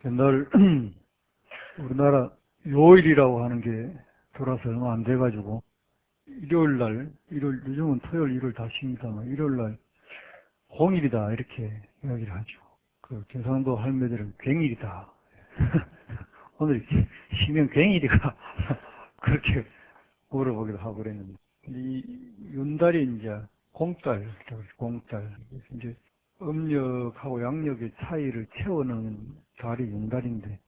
옛날 우리나라 요일이라고 하는 게 돌아서 얼마 안 돼가지고 일요일 날, 요즘은 토요일, 일요일 다 쉽니다만 일요일 날 공일이다 이렇게 이야기를 하죠. 그 경상도 할매들은 괭일이다. 오늘 쉬면 괭일이가 그렇게 물어보기도 하고 그랬는데 이 윤달이 이제 공달, 공달 이제 음력하고 양력의 차이를 채워넣은 달이 윤달인데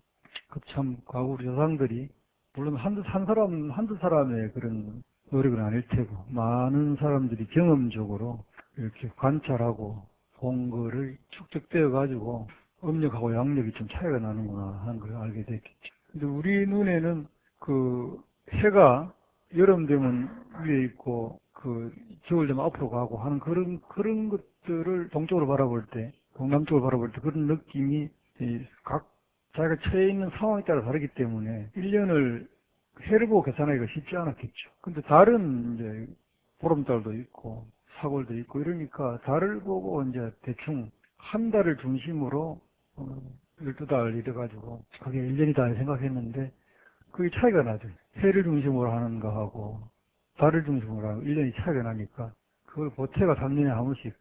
그 참 과거 우리 조상들이 물론 한두 사람의 그런 노력은 아닐 테고 많은 사람들이 경험적으로 이렇게 관찰하고 본 거를 축적되어 가지고 음력하고 양력이 좀 차이가 나는구나 하는 걸 알게 됐겠죠. 근데 우리 눈에는 그 해가 여름 되면 위에 있고 그 겨울 되면 앞으로 가고 하는 그런 것들을 동쪽으로 바라볼 때, 동남쪽으로 바라볼 때 그런 느낌이 각 자기가 처해 있는 상황에 따라 다르기 때문에 1년을 해를 보고 계산하기가 쉽지 않았겠죠. 근데 달은 이제 보름달도 있고 사골도 있고 이러니까 달을 보고 이제 대충 한 달을 중심으로 12달 이래가지고 그게 1년이다 생각했는데 그게 차이가 나죠. 해를 중심으로 하는 거하고 달을 중심으로 하고 1년이 차이가 나니까 그걸 보태가 3년에 한 번씩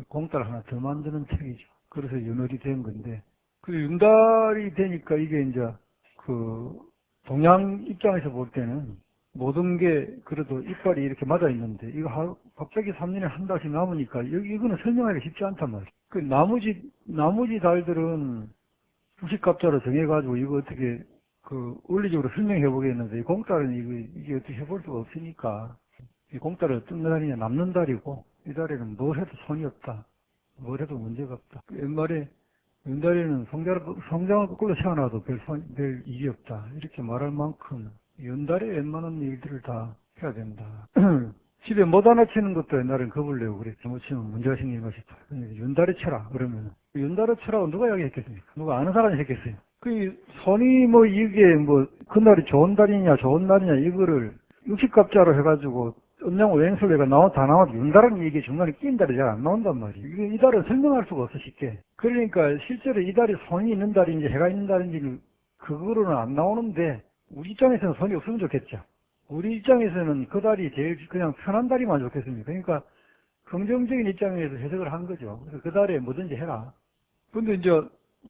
공달 하나 더 만드는 책이죠. 그래서 윤월이 된 건데 그 윤달이 되니까 이게 이제 그 동양 입장에서 볼 때는 모든 게 그래도 이빨이 이렇게 맞아 있는데 이거 갑자기 3년에 한 달씩 남으니까 이거는 설명하기가 쉽지 않단 말이에요. 그 나머지 달들은 수식갑자로 정해가지고 이거 어떻게 그 원리적으로 설명해 보겠는데 이 공달은 이게 어떻게 해볼 수가 없으니까 이 공달은 어떤 달이냐 남는 달이고 이 달에는 뭘 해도 손이 없다. 뭘 해도 문제가 없다. 옛말에 윤달에는 성장을 거꾸로 태어나도 별 일이 없다. 이렇게 말할 만큼 윤달에 웬만한 일들을 다 해야 된다. 집에 못 하나 치는 것도 옛날엔 겁을 내고 그랬죠. 못 치면 문제가 생긴 것이다. 윤달에 쳐라. 그러면 윤달에 쳐라고 누가 이야기했겠습니까? 누가 아는 사람이 했겠어요. 그 손이 뭐 이게 뭐 그날이 좋은 달이냐 좋은 날이냐 이거를 60갑자로 해가지고 음양 오행설레가 다 나와도 윤달은 이게 중간에 끼인 달이 잘 안 나온단 말이에요. 이 달은 설명할 수가 없어 쉽게. 그러니까 실제로 이 달이 손이 있는 달인지 해가 있는 달인지 그거로는 안 나오는데 우리 입장에서는 손이 없으면 좋겠죠. 우리 입장에서는 그 달이 제일 그냥 편한 달이만 좋겠습니다. 그러니까 긍정적인 입장에서 해석을 한 거죠. 그래서 그 달에 뭐든지 해라. 근데 이제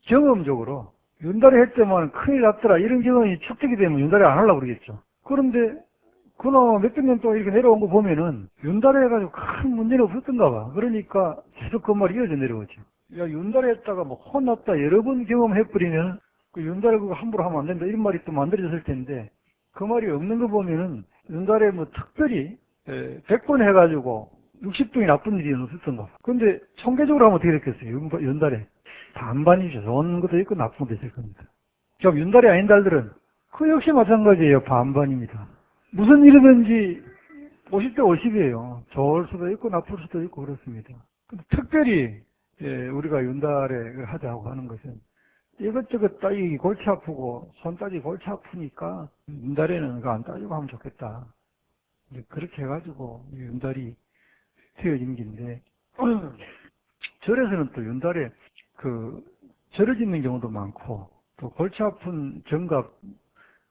경험적으로 윤달에 할 때만 큰일 났더라 이런 경험이 축적이 되면 윤달에 안 하려고 그러겠죠. 그런데 그나마 몇백 년 동안 이렇게 내려온 거 보면은 윤달에 해가지고 큰 문제는 없었던가 봐. 그러니까 계속 그 말이 이어져 내려오죠. 야 윤달에 했다가 뭐 혼났다 여러 번 경험해버리면 그 윤달에 그거 함부로 하면 안 된다 이런 말이 또 만들어졌을 텐데 그 말이 없는 거 보면은 윤달에 뭐 특별히 100번 해가지고 60등이 나쁜 일이 없었던가 봐. 근데 총계적으로 하면 어떻게 됐겠어요? 윤달에 반반이죠. 좋은 것도 있고 나쁜 것도 있을 겁니다. 그럼 윤달이 아닌 달들은 그 역시 마찬가지예요. 반반입니다. 무슨 일이든지 50대 50이에요. 좋을 수도 있고 나쁠 수도 있고 그렇습니다. 근데 특별히 우리가 윤달에 하자고 하는 것은 이것저것 따지기 골치 아프고 손 따지기 골치 아프니까 윤달에는 그거 안 따지고 하면 좋겠다. 그렇게 해가지고 윤달이 되어진 긴데 절에서는 또 윤달에 그 절을 짓는 경우도 많고 또 골치 아픈 정갑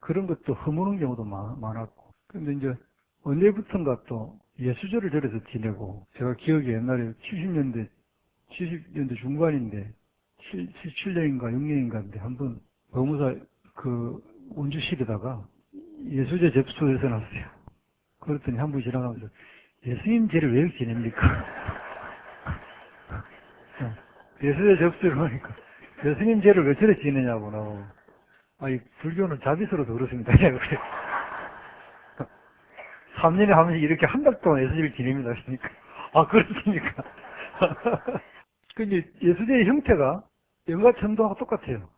그런 것도 허무는 경우도 많았고 근데 이제 언제부턴가 또 예수절을 절에서 지내고 제가 기억이 옛날에 70년대 중반인데 7년인가 6년인가인데 한번 법무사 그 운주실에다가 예수제 접수해서 놨어요. 그랬더니 한 분이 지나가면서 예수님 제를 왜 이렇게 지냅니까? 예수제 접수를 하니까 예수님 제를 왜 저래 지내냐고 나오고 아니 불교는 자비스러워서 그렇습니다. 그래. 3년에 한 번씩 이렇게 한 달 동안 예수제를 지냅니다. 그러니까 아 그렇습니까? 근데 예수제의 형태가 연가천도하고 똑같아요.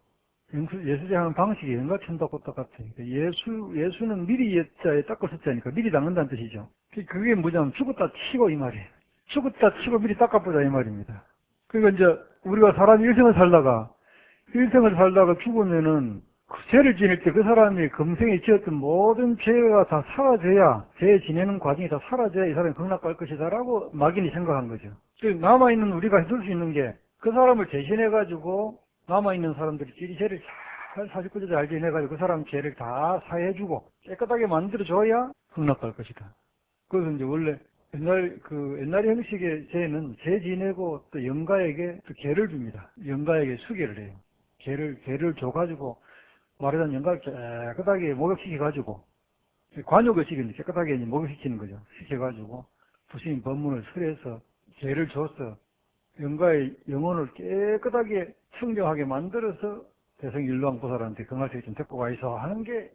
예수제 하는 방식이 연가천도하고 똑같아요. 예수는 미리 예자에 닦을 숫자니까 미리 닦는다는 뜻이죠. 그게 뭐냐면 죽었다 치고 이 말이에요. 죽었다 치고 미리 닦아보자 이 말입니다. 그러니까 이제 우리가 사람 일생을 살다가 죽으면은 그 죄를 지낼 때 그 사람이 금생에 지었던 모든 죄가 다 사라져야 죄 지내는 과정이 다 사라져야 이 사람이 극락갈 것이다라고 막연히 생각한 거죠. 남아있는 우리가 해줄 수 있는 게 그 사람을 대신해가지고 남아있는 사람들이 찌리 죄를 잘 49조 잘 지내가지고 그 사람 죄를 다 사해주고 깨끗하게 만들어줘야 흥락할 것이다. 그래서 이제 원래 옛날 형식의 죄는 죄 지내고 또 영가에게 또 계를 줍니다. 영가에게 수계를 해요. 계를 줘가지고 말하자면 영가를 깨끗하게 목욕시켜가지고 관욕을 시키는 깨끗하게 목욕시키는 거죠. 시켜가지고 부신 법문을 설해서 계를 줘서 영가의 영혼을 깨끗하게 청정하게 만들어서 대성 일왕보살한테 경할 수 있는 대포가 있어 하는 게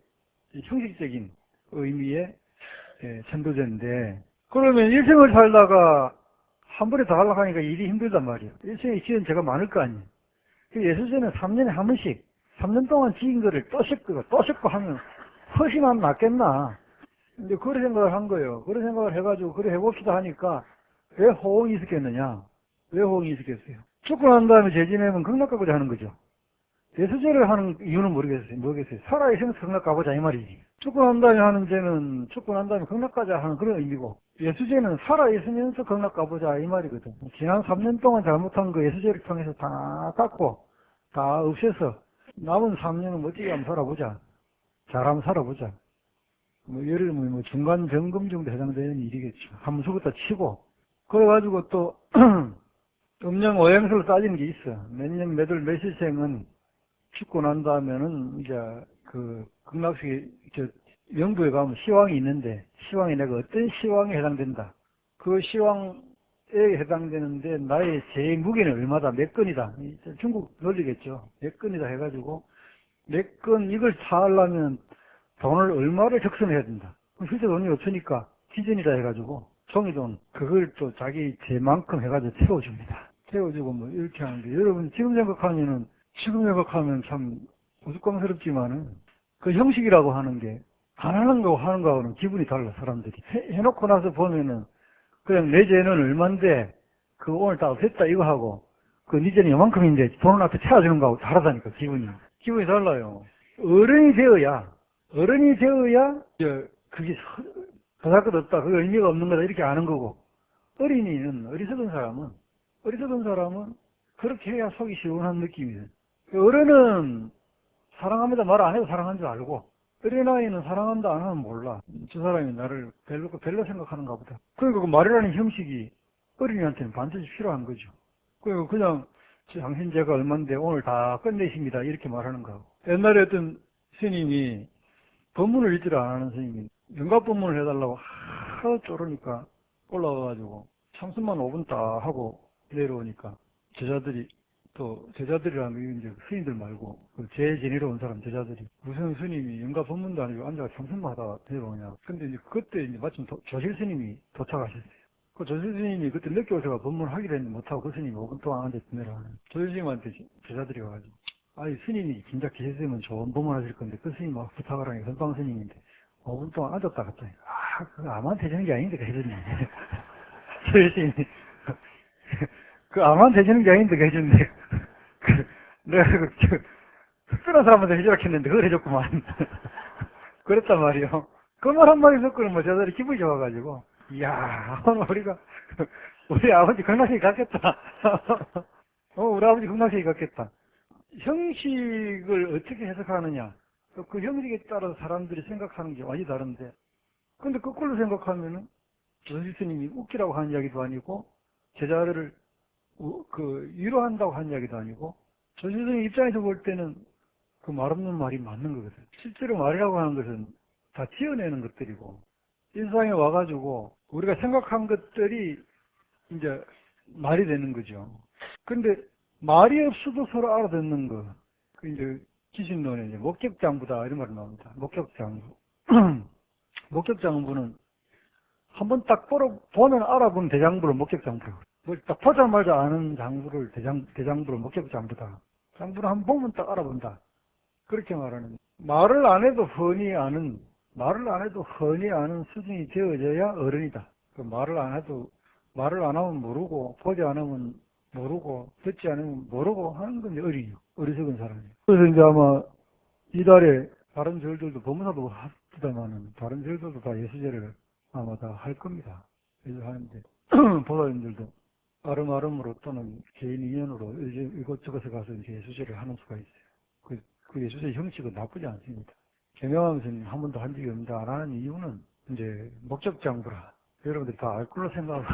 형식적인 의미의 천도제인데, 그러면 일생을 살다가 한 번에 다 하려고 하니까 일이 힘들단 말이에요. 일생에 지은 죄가 많을 거 아니에요. 그 예수제는 3년에 한 번씩 3년 동안 지은 거를 또 씻고 하면 훨씬 안 낫겠나. 근데 그런 생각을 한 거예요. 그런 생각을 해가지고 그래 해봅시다 하니까 왜 호응이 있었겠느냐. 왜 호응이 있었겠어요. 죽고 난 다음에 죄 지내면 극락가고자 하는 거죠. 예수제를 하는 이유는 모르겠어요. 살아있으면 극락가보자 이 말이지. 죽고 난 다음에 하는 죄는 죽고 난 다음에 극락가자 하는 그런 의미고, 예수제는 살아있으면서 극락가보자 이 말이거든. 지난 3년 동안 잘못한 거 예수제를 통해서 다 닦고 다 없애서 남은 3년은 멋지게 한번 살아보자. 잘 한번 살아보자. 예를 들면 중간 점검 정도 해당되는 일이겠죠. 한번 죽었다 치고. 그래가지고 또 음양 오행설로 따지는 게 있어. 몇 년, 몇 월, 몇 시생은 죽고 난 다음에는 이제 그 극락식에 명부에 가면 시왕이 있는데, 시왕이 내가 어떤 시왕에 해당된다. 그 시왕에 해당되는데 나의 제 무게는 얼마다, 몇 건이다. 중국 논리겠죠. 몇 건이다 해가지고 몇 건 이걸 사하려면 돈을 얼마를 적선해야 된다. 실제 돈이 없으니까 기준이다 해가지고 종이돈 그걸 또 자기 제만큼 해가지고 채워줍니다. 채워주고 뭐 이렇게 하는데, 여러분 지금 생각하면 참 우스꽝스럽지만은 그 형식이라고 하는 게 안 하는 거하고 하는 거하고는 기분이 달라. 사람들이 해놓고 나서 보면은 그냥 내 죄는 얼만데 그 오늘 다 없앴다 이거 하고 그 네 죄는 요만큼인데 돈 앞에 채워주는 거하고 다르다니까. 기분이 달라요. 어른이 되어야 이제 그게 더할 것 없다, 그게 의미가 없는 거다 이렇게 아는 거고, 어리석은 사람은 그렇게 해야 속이 시원한 느낌이에요. 어른은 사랑합니다 말 안 해도 사랑한 줄 알고, 어린아이는 사랑한다 안 하면 몰라. 저 사람이 나를 별로 생각하는가 보다. 그러니까 그 말이라는 형식이 어린이한테는 반드시 필요한 거죠. 그리고 그냥 당신 죄가 얼만데 오늘 다 끝내십니다 이렇게 말하는 거고, 옛날에 어떤 스님이 법문을 읽지를 안 하는 스님이 영갑 법문을 해달라고 하도 쪼르니까 올라와가지고 참선만 5분 딱 하고 내려오니까 제자들이라는 게 이제 스님들 말고 그 제 지내러 온 사람 제자들이 무슨 스님이 영가 법문도 아니고 앉아서 참선만 하다가 내려오냐. 근데 이제 그때 이제 마침 조실 스님이 도착하셨어요. 그 조실 스님이 그때 늦게 오셔가 법문을 하기로 했는데 못하고 그 스님이 5분 동안 앉아서 내려오는 조실 스님한테 제자들이 와가지고, 아니 스님이 진작 계셨으면 좋은 법문 하실 건데 그 스님 막 부탁을 하니까 선방 스님인데 5분 동안 앉았다 갔더니 그거 아무한테 주는 게 아닌데 그러더니 조실 스님이 그 아무한테 주는 게 아닌데 그러는데 내가 특별한 사람한테 해주라 했는데 그걸 해줬구만. 그랬단 말이요. 그 말 한마디 듣고는 뭐 저들이 기분이 좋아가지고, 이야, 우리 아버지 극락시에 갔겠다. 우리 아버지 극락시에 갔겠다. 형식을 어떻게 해석하느냐, 그 형식에 따라서 사람들이 생각하는 게 완전히 다른데, 근데 거꾸로 생각하면은 조실 스님이 웃기라고 하는 이야기도 아니고 제자들을 위로한다고 하는 이야기도 아니고, 조실 스님 입장에서 볼 때는 그 말 없는 말이 맞는 거거든. 실제로 말이라고 하는 것은 다 지어내는 것들이고, 일상에 와가지고 우리가 생각한 것들이 이제 말이 되는 거죠. 근데 말이 없어도 서로 알아듣는 거, 그 이제 기신론에 이제 목격장부다 이런 말이 나옵니다. 목격장부. 목격장부는 한번 딱 보면 알아본 대장부를 목격장부. 뭐 딱 보자마자 아는 장부를 대장부를 목격장부다. 장부를 한번 보면 딱 알아본다. 그렇게 말하는. 말을 안 해도 흔히 아는 수준이 되어져야 어른이다. 그 말을 안 하면 모르고, 보지 않으면 모르고, 듣지 않으면 모르고 하는 건 어린이요. 어리석은 사람이에요. 그래서 이제 아마 이달에 다른 절들도 법문사도 합시다만은 다른 절들도 다 예수제를 아마 다 할 겁니다. 그래서 하는데 보살님들도 아름아름으로 또는 개인 인연으로 이것저것에 가서 이제 예수제를 하는 수가 있어요. 그 예수제 형식은 나쁘지 않습니다. 개명하면서는 한 번도 한 적이 없는데 안 하는 이유는 이제 목적장부라. 여러분들이 다 알 걸로 생각하고.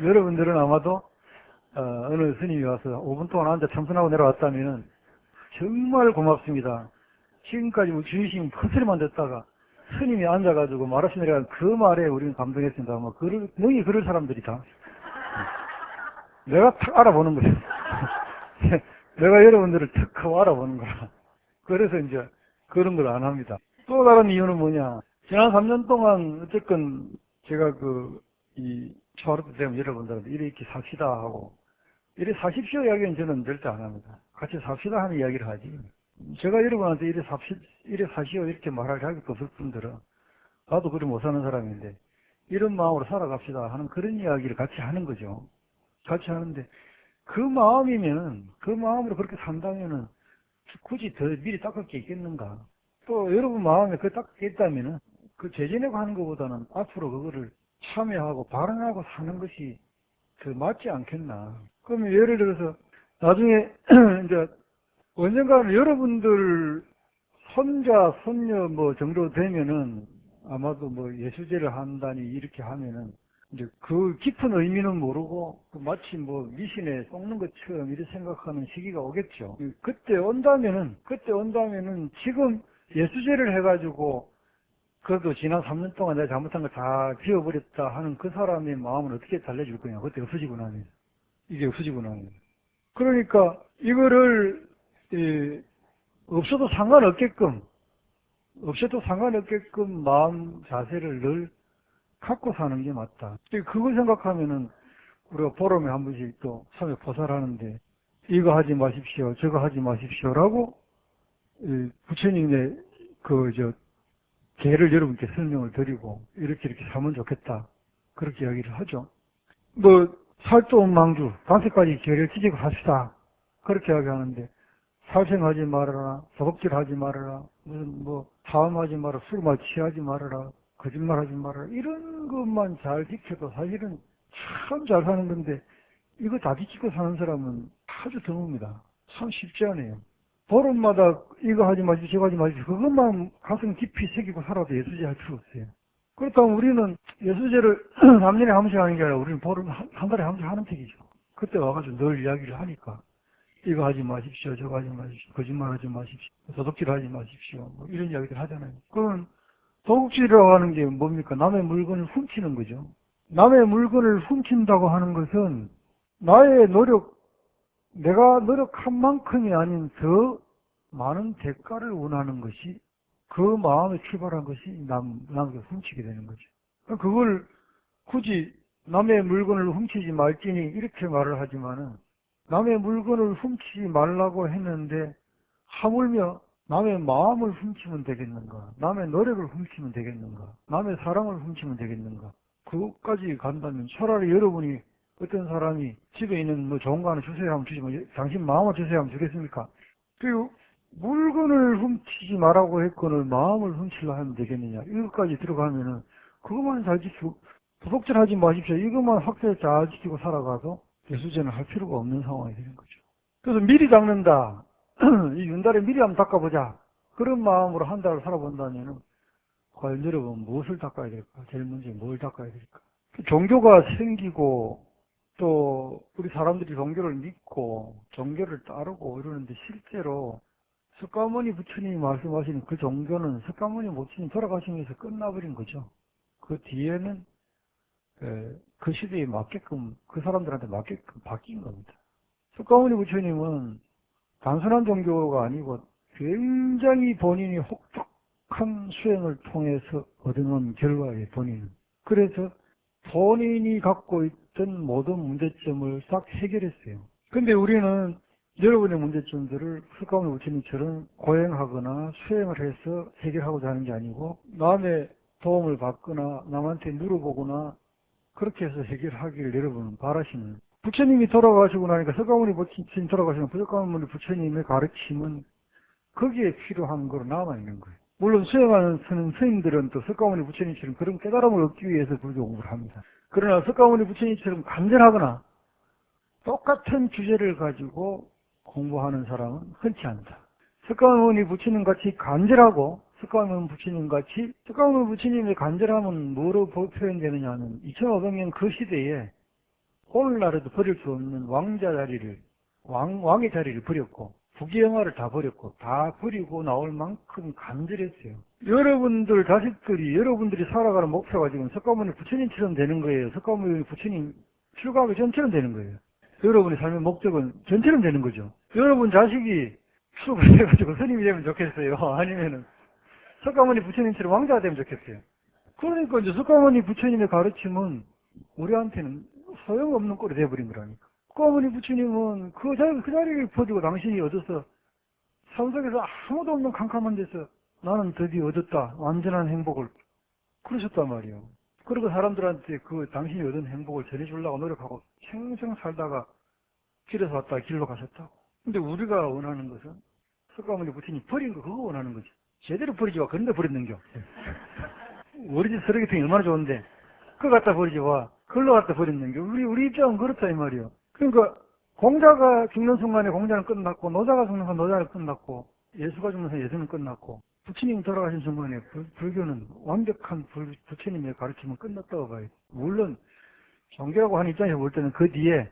여러분들은 아마도 어느 스님이 와서 5분 동안 앉아 청순하고 내려왔다면은 정말 고맙습니다. 지금까지 우리 주의심 큰 소리만 듣다가 스님이 앉아가지고 말없이 내려간 그 말에 우리는 감동했습니다. 뭐 능히 그럴 사람들이다. 내가 탁 알아보는 거예요. 내가 여러분들을 탁 하고 알아보는 거라. 그래서 이제 그런 걸 안 합니다. 또 다른 이유는 뭐냐. 지난 3년 동안 어쨌건 제가 이 초하루때 되면 여러분들한테 이렇게 삽시다 하고 이래 사십시오 이야기는 저는 절대 안 합니다. 같이 삽시다 하는 이야기를 하지. 제가 여러분한테 이래 사시오 이렇게 말할 자격도 없을 뿐더러 나도 그리 못 사는 사람인데 이런 마음으로 살아갑시다 하는 그런 이야기를 같이 하는 거죠. 같이 하는데 그 마음으로 그렇게 산다면은 굳이 더 미리 닦을 게 있겠는가. 또 여러분 마음에 그 닦을 게 있다면은 그 재지내고 하는 것보다는 앞으로 그거를 참여하고 발언하고 사는 것이 더 맞지 않겠나. 그러면 예를 들어서 나중에 이제 언젠가는 여러분들 손자, 손녀 뭐 정도 되면은 아마도 뭐 예수제를 한다니 이렇게 하면은 이제 그 깊은 의미는 모르고 마치 뭐 미신에 속는 것처럼 이렇게 생각하는 시기가 오겠죠. 그때 온다면은 지금 예수제를 해가지고 그래도 지난 3년 동안 내가 잘못한 거 다 지워버렸다 하는 그 사람의 마음은 어떻게 달래줄 거냐. 그때 없어지고 나면. 이게 없어지고 나면. 그러니까 이거를 없어도 상관없게끔 마음 자세를 늘 갖고 사는 게 맞다. 그걸 생각하면은 우리가 보름에 한 번씩 또 참여 포살하는데 이거 하지 마십시오, 저거 하지 마십시오라고 부처님의 계를 여러분께 설명을 드리고 이렇게 하면 좋겠다. 그렇게 이야기를 하죠. 뭐 살도 망주, 5가지 계를 지키고 삽시다. 그렇게 이야기하는데 살생하지 말아라, 도둑질하지 말아라, 무슨 뭐 사음하지 말아라, 술 취하지 말아라, 거짓말하지 말아라 이런 것만 잘 지켜도 사실은 참 잘 사는 건데 이거 다 지키고 사는 사람은 아주 드뭅니다. 참 쉽지 않아요. 보름마다 이거 하지 마십시오, 저거 하지 마십시오. 그것만 가슴 깊이 새기고 살아도 예수제 할 필요 없어요. 그렇다면 우리는 예수제를 3년에 한 번씩 하는 게 아니라 우리는 보름 한 달에 한 번씩 하는 택이죠. 그때 와가지고 늘 이야기를 하니까 이거 하지 마십시오, 저거 하지 마십시오, 거짓말 하지 마십시오, 도둑질 하지 마십시오. 뭐 이런 이야기들 하잖아요. 그건 도둑질이라고 하는 게 뭡니까? 남의 물건을 훔치는 거죠. 남의 물건을 훔친다고 하는 것은 내가 노력한 만큼이 아닌 더 많은 대가를 원하는 것이 그 마음에 출발한 것이 남에게 훔치게 되는 거죠. 그걸 굳이 남의 물건을 훔치지 말지니 이렇게 말을 하지만은 남의 물건을 훔치지 말라고 했는데 하물며 남의 마음을 훔치면 되겠는가? 남의 노력을 훔치면 되겠는가? 남의 사랑을 훔치면 되겠는가? 그것까지 간다면 차라리 여러분이 어떤 사람이 집에 있는 뭐 좋은 거 하나 주세요 하면 주지만 당신 마음을 주세요 하면 주겠습니까? 그리고 물건을 훔치지 말라고 했거늘 마음을 훔치려 하면 되겠느냐? 이것까지 들어가면은 그것만 잘 지키고 도둑질 하지 마십시오. 이것만 확실히 잘 지키고 살아가서 예수제는 할 필요가 없는 상황이 되는 거죠. 그래서 미리 닦는다. 이 윤달에 미리 한번 닦아보자. 그런 마음으로 한 달을 살아본다면은 과연 여러분 무엇을 닦아야 될까? 제일 먼저 뭘 닦아야 될까? 종교가 생기고 또 우리 사람들이 종교를 믿고 종교를 따르고 이러는데 실제로 석가모니 부처님이 말씀하시는 그 종교는 석가모니 부처님 돌아가시면서 끝나버린 거죠. 그 뒤에는 그 시대에 맞게끔 그 사람들한테 맞게끔 바뀐 겁니다. 석가모니 부처님은 단순한 종교가 아니고 굉장히 본인이 혹독한 수행을 통해서 얻어놓은 결과의 본인은. 그래서 본인이 갖고 있던 모든 문제점을 싹 해결했어요. 근데 우리는 여러분의 문제점들을 석가모니 부처님처럼 고행하거나 수행을 해서 해결하고자 하는 게 아니고 남의 도움을 받거나 남한테 물어보거나 그렇게 해서 해결하기를 여러분은 바라시는. 부처님이 돌아가시고 나니까 석가모니 부처님 돌아가시면 석가모니 부처님의 가르침은 거기에 필요한 거로 남아있는 거예요. 물론 수행하는 스님들은 또 석가모니 부처님처럼 그런 깨달음을 얻기 위해서 불교 공부를 합니다. 그러나 석가모니 부처님처럼 간절하거나 똑같은 주제를 가지고 공부하는 사람은 흔치 않다. 석가모니 부처님 같이 간절하고 석가모니 부처님 같이 석가모니 부처님의 간절함은 뭐로 표현되느냐 하면 2500년 그 시대에 오늘날에도 버릴 수 없는 왕자 자리를 왕의 자리를 버렸고 부귀영화를 다 버렸고 다 버리고 나올 만큼 간절했어요. 여러분들 자식들이 여러분들이 살아가는 목표가 지금 석가모니 부처님처럼 되는 거예요. 석가모니 부처님 출가하기 전처럼 되는 거예요. 여러분의 삶의 목적은 전처럼 되는 거죠. 여러분 자식이 출가를 해가지고 스님이 되면 좋겠어요. 아니면은 석가모니 부처님처럼 왕자가 되면 좋겠어요. 그러니까 이제 석가모니 부처님의 가르침은 우리한테는 소용없는 꼴이 돼버린 거라니까. 석가모니 부처님은 그 자리를 퍼주고 당신이 얻어서 산속에서 아무도 없는 캄캄한 데서 나는 드디어 얻었다. 완전한 행복을. 그러셨단 말이에요. 그리고 사람들한테 그 당신이 얻은 행복을 전해주려고 노력하고 평생 살다가 길에서 왔다가 길로 가셨다고. 근데 우리가 원하는 것은 석가모니 부처님 버린 거 그거 원하는 거지. 제대로 버리지 마. 그런데 버렸는겨. 우리 집 쓰레기통이 얼마나 좋은데 그거 갖다 버리지 마. 그걸로 갖다 버렸는겨. 우리 입장은 그렇다 이 말이에요. 그러니까 공자가 죽는 순간에 공자는 끝났고 노자가 죽는 순간 노자는 끝났고 예수가 죽는 순간 예수는 끝났고 부처님이 돌아가신 순간에 불교는 완벽한 부처님의 가르침은 끝났다고 봐요. 물론 종교라고 하는 입장에서 볼 때는 그 뒤에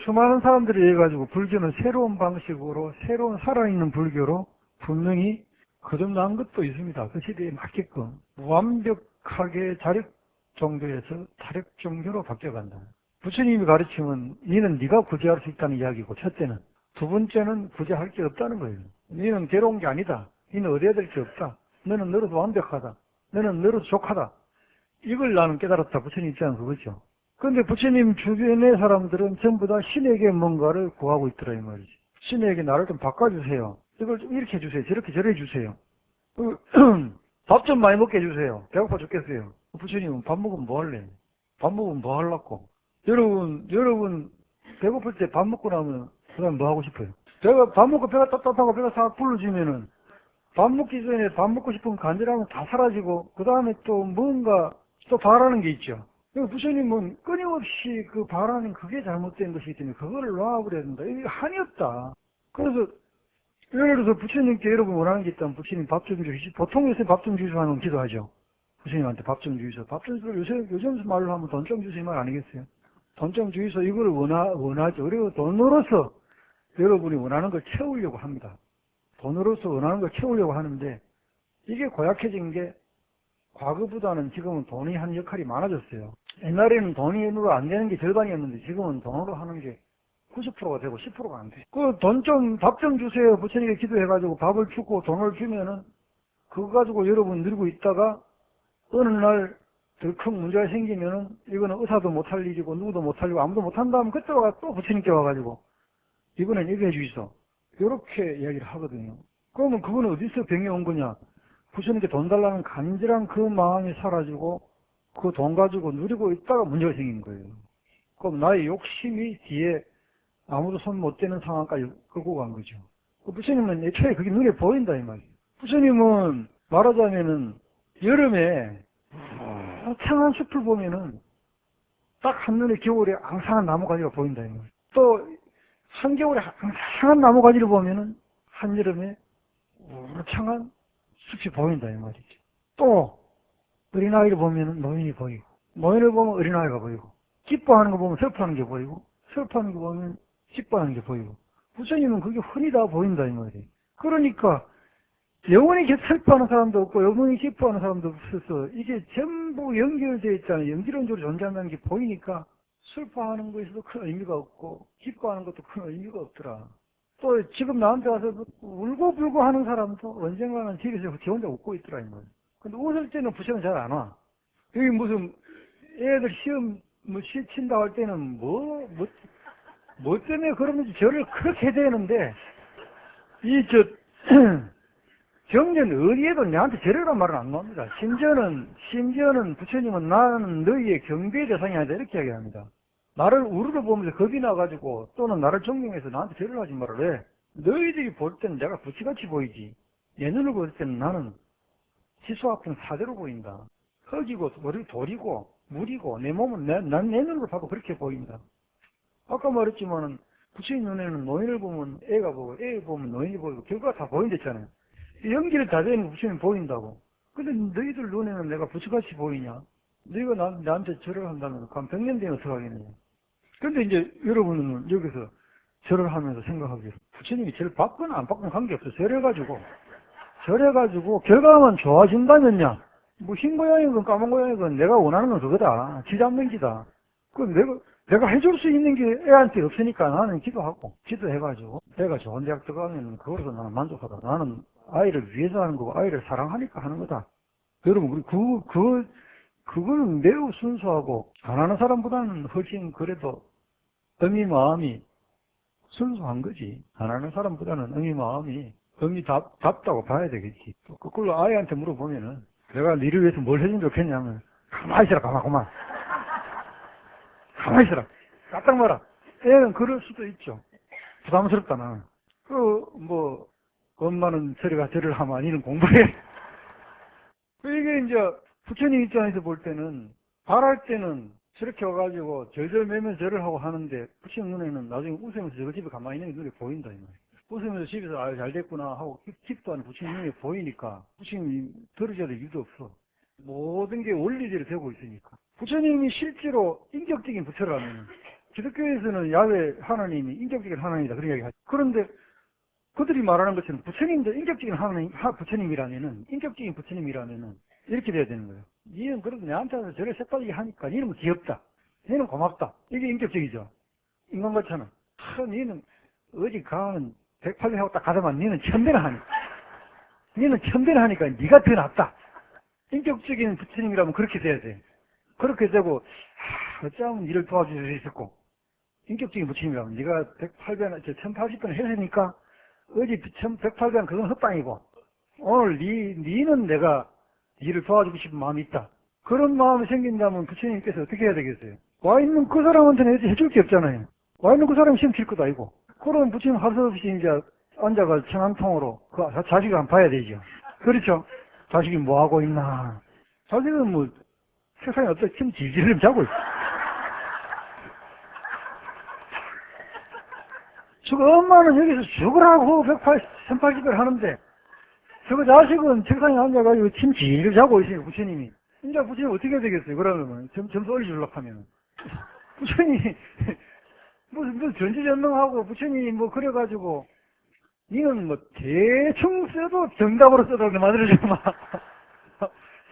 수많은 사람들이 해가지고 불교는 새로운 방식으로 새로운 살아있는 불교로 분명히 거듭난 것도 있습니다. 그 시대에 맞게끔 완벽하게 자력 종교에서 타력 종교로 바뀌어간다. 부처님이 가르치면 니는 네가 구제할 수 있다는 이야기고 첫째는. 두 번째는 구제할 게 없다는 거예요. 니는 괴로운 게 아니다. 니는 얻어야 될 게 없다. 너는 너로서 완벽하다. 너는 너로서 족하다. 이걸 나는 깨달았다. 부처님 입장은 그거죠. 그런데 부처님 주변의 사람들은 전부 다 신에게 뭔가를 구하고 있더라 이 말이지. 신에게 나를 좀 바꿔주세요. 이걸 좀 이렇게 해주세요. 저렇게 저래 주세요. 밥 좀 많이 먹게 해주세요. 배고파 죽겠어요. 부처님은 밥 먹으면 뭐 할래? 밥 먹으면 뭐 하려고? 여러분 배고플 때 밥 먹고 나면 그 다음에 뭐 하고 싶어요? 배가 밥 먹고 배가 따뜻하고 배가 싹 불러지면은 밥 먹기 전에 밥 먹고 싶은 간절함은 다 사라지고 그 다음에 또 뭔가 또 바라는 게 있죠. 부처님은 끊임없이 그 바라는 그게 잘못된 것이기 때문에 그거를 놔버려야 된다. 이게 한이 없다. 그래서 예를 들어서 부처님께 여러분 원하는 게 있다면 부처님 밥 좀 주시오. 보통 요새 밥 좀 주시오 하면 기도하죠. 부처님한테 밥 좀 주시오. 밥 좀 주시오. 요즘 말로 하면 돈 좀 주시오 말 아니겠어요? 돈 좀 주시오. 이걸 원하죠. 그리고 돈으로서 여러분이 원하는 걸 채우려고 합니다. 돈으로서 원하는 걸 채우려고 하는데 이게 고약해진 게 과거보다는 지금은 돈이 하는 역할이 많아졌어요. 옛날에는 돈으로 안 되는 게 절반이었는데 지금은 돈으로 하는 게 90%가 되고 10%가 안 돼. 그 밥 좀 주세요. 부처님께 기도해가지고 밥을 주고 돈을 주면은 그거 가지고 여러분 누리고 있다가 어느 날 덜컥 문제가 생기면은 이거는 의사도 못할 일이고 누구도 못할 일이고 아무도 못한다 하면 그때 또 부처님께 와가지고 이번엔 이거 해주이소. 이렇게 이야기를 하거든요. 그러면 그거는 어디서 병이 온 거냐? 부처님께 돈 달라는 간절한 그 마음이 사라지고 그 돈 가지고 누리고 있다가 문제가 생긴 거예요. 그럼 나의 욕심이 뒤에 아무도 손 못 대는 상황까지 끌고 간 거죠. 부처님은 애초에 그게 눈에 보인다 이 말이에요. 부처님은 말하자면은 여름에 창한 숲을 보면은 딱 한눈에 겨울에 앙상한 나무가지가 보인다 이 말이에요. 또 한겨울에 앙상한 나무가지를 보면은 한여름에 우창한 숲이 보인다 이 말이죠. 또 어린아이를 보면은 노인이 보이고 노인을 보면 어린아이가 보이고 기뻐하는 거 보면 슬퍼하는 게 보이고 슬퍼하는 거 보면 기뻐하는 게 보이고 부처님은 그게 흔히 다 보인다 이 말이에요. 그러니까 영원히 슬퍼하는 사람도 없고 영원히 기뻐하는 사람도 없어서 이게 전부 연결되어 있잖아요. 연기론적으로 존재한다는 게 보이니까 슬퍼하는 것에도 큰 의미가 없고 기뻐하는 것도 큰 의미가 없더라. 또 지금 나한테 와서 울고불고 하는 사람도 언젠가는 집에서 지 혼자 웃고 있더라 이 말이에요. 근데 웃을 때는 부처는 잘 안 와. 여기 무슨 애들 시험 친다고 할 때는 뭐 때문에 그러는지 저를 그렇게 되는데 경전 어디에도 내한테 저래란 말은 안 나옵니다. 심지어는 부처님은 나는 너희의 경배의 대상이 아니다 이렇게 이야기합니다. 나를 우르르 보면서 겁이 나가지고 또는 나를 존경해서 나한테 절을 하지 말아라. 왜? 너희들이 볼 때는 내가 부치같이 보이지. 내 눈을 볼 때는 나는 지수학은 사대로 보인다. 흙이고 돌이고 물이고 내 몸은 내 눈으로 봐도 그렇게 보인다. 아까 말했지만은 부처님 눈에는 노인을 보면 애가 보고 애 보면 노인이 보이고 결과가 다 보인댔잖아요. 연기를 다 되는 부처님 보인다고. 근데 너희들 눈에는 내가 부처같이 보이냐? 너희가 나한테 절을 한다면 그럼 100년 뒤에 어떻게 하겠느냐? 근데 이제 여러분은 여기서 절을 하면서 생각하기로 부처님이 절 받거나 안 받거나 관계없어. 절해가지고 결과만 좋아진다면야 뭐 흰 고양이건 까만 고양이건 내가 원하는 건 그거다. 지 잡는 기다. 그럼 내가 해줄 수 있는 게 애한테 없으니까 나는 기도해가지고 애가 좋은 대학 들어가면 그거로서 나는 만족하다. 나는 아이를 위해서 하는 거고 아이를 사랑하니까 하는 거다. 여러분 우리 그거는 매우 순수하고 안 하는 사람보다는 훨씬 그래도 의미 마음이 순수한 거지. 안 하는 사람보다는 의미 답다고 봐야 되겠지. 또 그걸로 아이한테 물어보면은 내가 니를 위해서 뭘 해주면 좋겠냐면 가만히 있어라 가만히 있어라. 까딱 말아. 애는 그럴 수도 있죠. 부담스럽다 나는. 엄마는 절을 하면 아니는 공부해. 이게 이제 부처님 입장에서 볼 때는 바랄 때는 저렇게 와가지고 절절 매면 절을 하고 하는데 부처님 눈에는 나중에 웃으면서 저거 집에 가만히 있는 게 눈에 보인다 이 말이야. 웃으면서 집에서 아 잘 됐구나 하고 기도하는 부처님 눈에 보이니까 부처님이 들으셔야 될 이유도 없어. 모든 게 원리대로 되고 있으니까. 부처님이 실제로 인격적인 부처라면 기독교에서는 야훼 하나님이 인격적인 하나님이다 그런 이야기하죠. 그런데 그들이 말하는 것처럼 부처님도 인격적인 부처님이라면은 인격적인 부처님이라면은 이렇게 돼야 되는 거예요. 니는 그래도 내한테 와서 저를 새빨리 하니까 니는 뭐 귀엽다. 니는 고맙다. 이게 인격적이죠. 인간 같잖아. 니는 어디 가면 108배 하고 딱 가더만 니는 천배나 하니까. 니는 천배나 하니까 니가 더 낫다. 인격적인 부처님이라면 그렇게 돼야 돼. 그렇게 되고 어쩌면 니를 도와줄 수 있었고 인격적인 부처님이라면 니가 108배나 1080배나 했으니까 어디 108배는 그건 헛방이고 오늘 니는 내가 니를 도와주고 싶은 마음이 있다. 그런 마음이 생긴다면 부처님께서 어떻게 해야 되겠어요? 와 있는 그 사람한테는 해줄 게 없잖아요. 와 있는 그 사람이 시험 칠 것도 아니고. 그럼 부처님 할 수 없이 이제 앉아가 청한통으로 그 자식을 한번 봐야 되죠. 그렇죠? 자식이 뭐 하고 있나. 자식은 뭐 세상에 어떤 침 질질 자고 있어. 저거 엄마는 여기서 죽으라고 1080을 하는데 저거 자식은 책상에 앉아가지고 침 질질 자고 있으니까 부처님이. 이제 부처님 어떻게 해야 되겠어요? 그러면 점수 올려주려고 하면. 부처님이 무슨 전지전능하고 부처님이 뭐 그래가지고 니는 뭐 대충 써도 정답으로 써도 만들어주마.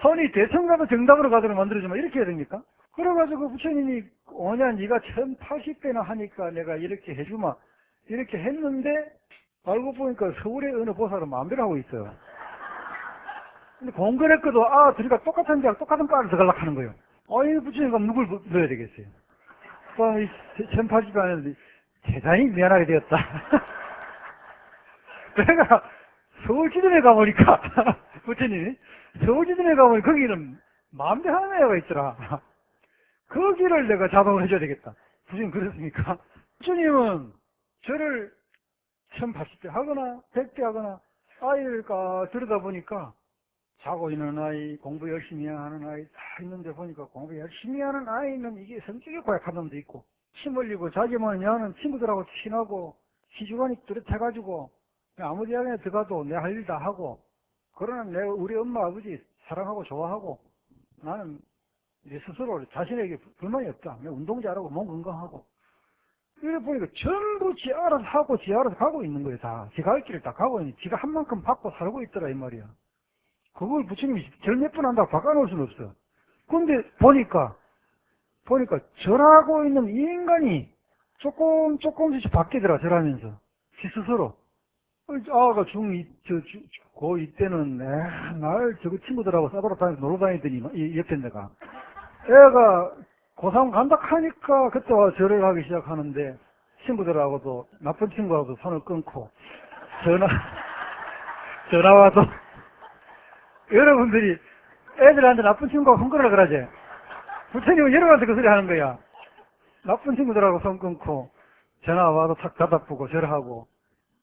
선이 대충 가도 정답으로 가도록 만들어주마. 이렇게 해야 됩니까? 그래가지고 부처님이 오냐 니가 1080배나 하니까 내가 이렇게 해주마. 이렇게 했는데 알고 보니까 서울의 어느 보살은 마음대로 하고 있어요. 근데 공교롭게도 둘이가 똑같은 대학 똑같은 과를 들어가려고 하는 거예요. 이 부처님과 누굴 넣어야 되겠어요? 1080배 하는데 대단히 미안하게 되었다. 내가 서울지점에 가보니까 부처님이 서울지점에 가보니 거기는 마음대로 하는 애가 있더라. 거기를 내가 자동을 해줘야 되겠다. 부처님 그랬습니까? 부처님은 저를 1080대 하거나 100대 하거나 아이를 들여다보니까 자고 있는 아이, 공부 열심히 하는 아이 다 있는데 보니까 공부 열심히 하는 아이는 이게 성격이 고약한 놈도 있고 침 흘리고 자기만 야는 친구들하고 친하고 시주관이 뚜렷해가지고 아무 대학에 들어가도 내 할 일 다 하고 그러나 내가 우리 엄마 아버지 사랑하고 좋아하고 나는 내 스스로 자신에게 불만이 없다. 내가 운동 잘하고 몸 건강하고 이래 보니까 전부 지 알아서 하고 지 알아서 가고 있는 거예요. 다. 지 갈 길을 다 가고 있는 지가 한 만큼 받고 살고 있더라 이 말이야. 그걸 부처님이 절 몇 번 한다고 바꿔놓을 수는 없어. 근데 보니까 절하고 있는 이 인간이 조금씩 바뀌더라 절하면서 지 스스로. 아가 고2 때는 날 저거 친구들하고 싸돌아다니면서 놀러다니더니 옆에 내가 애가 고3 간다 하니까 그때 와서 절을 하기 시작하는데 친구들하고도 나쁜 친구하고도 손을 끊고 전화 와도 여러분들이 애들한테 나쁜 친구하고 손 끊으라 그러지. 부처님은 여러분한테 그 소리 하는 거야. 나쁜 친구들하고 손 끊고 전화 와도 탁 대답하고 절하고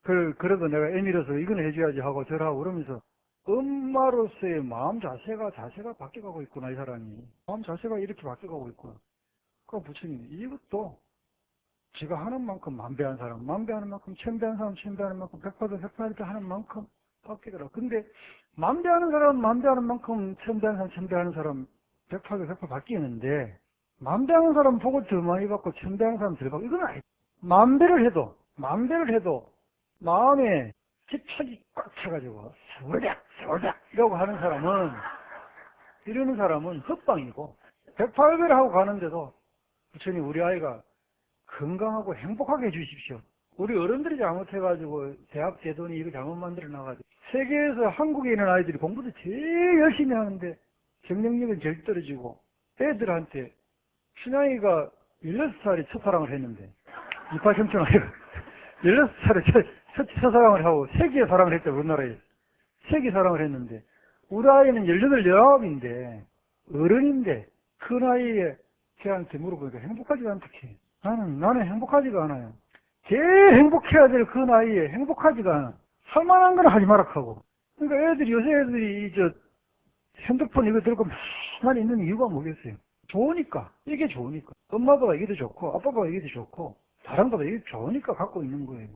그래도 내가 애밀어서 이거는 해줘야지 하고 절하고 그러면서 엄마로서의 마음 자세가 바뀌어가고 있구나, 이 사람이. 마음 자세가 이렇게 바뀌어가고 있구나. 그 부처님, 이것도 지가 하는 만큼 만배한 사람, 만배하는 만큼 천배한 사람, 천배하는 만큼 백파도 하는 만큼 바뀌더라. 근데 만배하는 사람, 만배하는 만큼 천배하는 사람, 천배하는 사람, 백파 바뀌는데, 만배하는 사람 보고 더 많이 받고 천배하는 사람 덜 받고, 이건 아니. 만배를 해도 마음에 집착이 꽉 차가지고 서울작 이러고 하는 사람은, 이러는 사람은 헛방이고, 백팔배를 하고 가는데도 부처님, 우리 아이가 건강하고 행복하게 해주십시오. 우리 어른들이 잘못해가지고 대학 제도니 이거 잘못 만들어놔가지고 세계에서 한국에 있는 아이들이 공부도 제일 열심히 하는데 경쟁력은 제일 떨어지고, 애들한테 춘향이가 16살에 첫사랑을 했는데, 이파청춘 아이가 16살에 첫사랑을 하고 세기의 사랑을 했죠. 우리나라에 세기 사랑을 했는데, 우리 아이는 18, 19인데 어른인데 그 나이에 걔한테 물어보니까 행복하지가 않다해. 나는 행복하지가 않아요. 제일 행복해야 될 그 나이에 행복하지가 않아. 할만한 건 하지 마라 하고. 그러니까 요새 애들이 핸드폰 이거 들고 많이 있는 이유가 뭐겠어요? 좋으니까. 이게 좋으니까. 엄마보다 이게 더 좋고, 아빠보다 이게 더 좋고, 사람보다 이게 좋으니까 갖고 있는 거예요.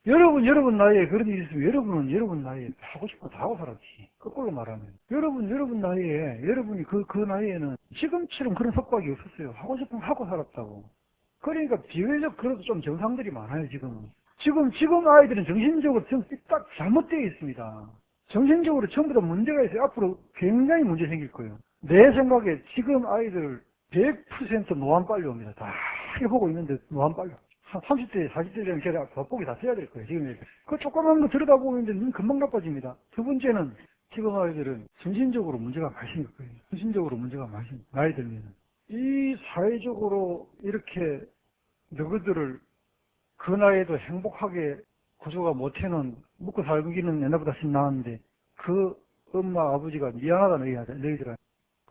여러분 나이에 그런 일이 있으면 여러분은 여러분 나이에 하고 싶은 거 다 하고 살았지. 거꾸로 말하면. 여러분 나이에, 여러분이 그 나이에는 지금처럼 그런 속박이 없었어요. 하고 싶은 거 하고 살았다고. 그러니까 비교적 그래도 좀 정상들이 많아요, 지금은. 지금 아이들은 정신적으로 딱 잘못되어 있습니다. 정신적으로 전부 다 문제가 있어요. 앞으로 굉장히 문제 생길 거예요. 내 생각에 지금 아이들 100% 노안 빨리 옵니다. 다 해보고 있는데 노안 빨리. 한 30대, 40대 되면 제가 겉보기 다 써야 될 거예요, 지금. 그 조그만 거 들여다보고 있는데 눈 금방 나빠집니다. 두 번째는 지금 아이들은 정신적으로 문제가 많이 생길 거예요. 정신적으로 문제가 많이 생길 거예요. 나이 들면. 이 사회적으로 이렇게 너희들을 그 나이에도 행복하게 구조가 못해놓은, 먹고 살기는 옛날보다 신나는데 그 엄마 아버지가 미안하다 너희들아.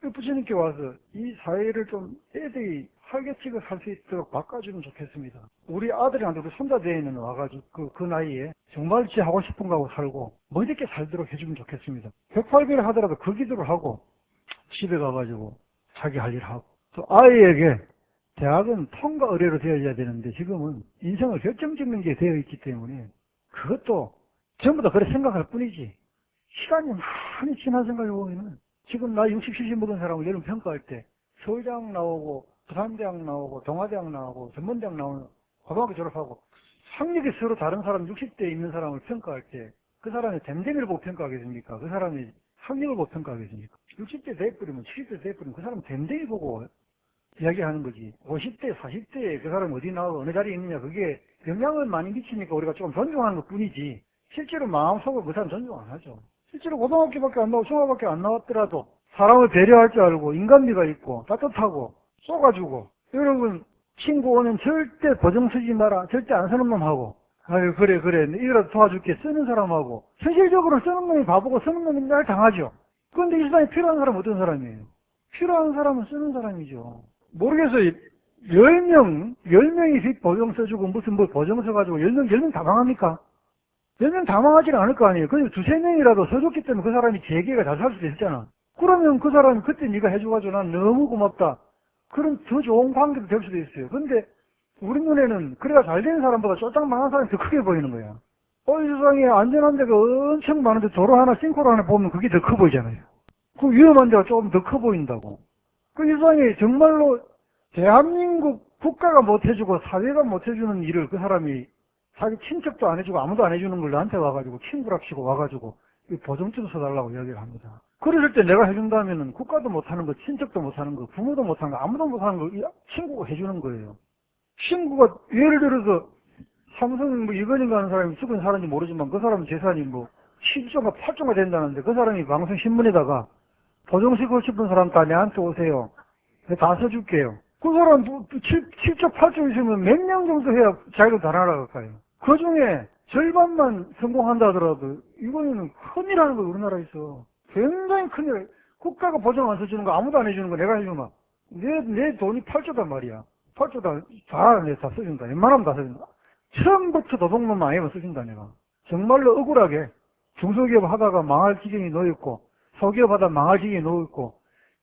그 부처님께 와서 이 사회를 좀 애들이 활개치고 살 수 있도록 바꿔주면 좋겠습니다. 우리 아들이한테 우리 손자대에는 와가지고 그 나이에 정말 지 하고 싶은 거 하고 살고 멋있게 살도록 해주면 좋겠습니다. 108배를 하더라도 그 기도를 하고 집에 가가지고 자기 할 일 하고, 또 아이에게 대학은 통과 의뢰로 되어야 되는데 지금은 인생을 결정짓는 게 되어 있기 때문에 그것도 전부 다 그렇게 생각할 뿐이지, 시간이 많이 지난 생각해 보면은 지금 나이 60, 70 먹은 사람을 여러분 평가할 때 서울대학 나오고 부산대학 나오고 동아대학 나오고 전문대학 나오는 고등학교 졸업하고 학력이 서로 다른 사람 60대에 있는 사람을 평가할 때 그 사람의 댐댕이를 보고 평가하겠습니까? 그 사람의 학력을 보고 평가하겠습니까? 60대 대뿌리면 70대 대뿌리면 그 사람 댐댕이 보고 이야기하는 거지. 50대, 40대에 그 사람이 어디 나오고 어느 자리에 있느냐, 그게 영향을 많이 미치니까 우리가 조금 존중하는 것 뿐이지, 실제로 마음속으로 그 사람 존중 안 하죠. 실제로 고등학교밖에 안 나오고 중학교밖에 안 나왔더라도 사람을 배려할 줄 알고 인간미가 있고 따뜻하고 쏘가지고, 여러분 친구 오면 절대 보정 쓰지 마라, 절대 안 쓰는 놈하고, 아유 그래 이거라도 도와줄게 쓰는 사람하고, 현실적으로 쓰는 놈이 바보고 쓰는 놈이 날 당하죠. 그런데 이 세상에 필요한 사람은 어떤 사람이에요? 필요한 사람은 쓰는 사람이죠. 모르겠어요. 10명이 보정 써주고 무슨 보정 써가지고 10명 다 망합니까? 10명 다 망하지는 않을 거 아니에요. 그래서 2, 3명이라도 써줬기 때문에 그 사람이 재계가 잘 살 수도 있잖아. 그러면 그 사람이 그때 네가 해줘가지고 난 너무 고맙다, 그럼 더 좋은 관계도 될 수도 있어요. 근데 우리 눈에는 그래야 잘 되는 사람보다 쫄딱 망한 사람이 더 크게 보이는 거야. 이 세상에 안전한 데가 엄청 많은데 도로 하나, 싱크홀 하나 보면 그게 더 커 보이잖아요. 그 위험한 데가 조금 더 커 보인다고. 그 세상에 정말로 대한민국 국가가 못해주고 사회가 못해주는 일을 그 사람이 자기 친척도 안 해주고 아무도 안 해주는 걸 나한테 와가지고 친구랍시고 와가지고 보증증 써달라고 이야기를 합니다. 그랬을 때 내가 해준다면은 국가도 못하는 거, 친척도 못하는 거, 부모도 못하는 거, 아무도 못하는 거 친구가 해주는 거예요. 친구가 예를 들어서 삼성 이건인가 하는 사람이 죽은 사람인지 모르지만 그 사람 재산이 7조가 8조가 된다는데 그 사람이 방송 신문에다가 보정시키고 싶은 사람 다 내한테 오세요, 다 써줄게요. 그 사람 7조 8조 있으면 몇 명 정도 해야 자기로 다 날아갈까요? 그 중에 절반만 성공한다 하더라도 이거는 큰일 하는 거예요. 우리나라에서 굉장히 큰일. 국가가 보정 안 써주는 거, 아무도 안 해주는 거 내가 해주면 내 돈이 8조단 말이야. 8조 다 써준다. 웬만하면 다 써준다. 처음부터 도둑놈 아니면 써준다. 내가 정말로 억울하게 중소기업 하다가 망할 지경에 놓였고, 소기업 하다가 망할 지경에 놓였고,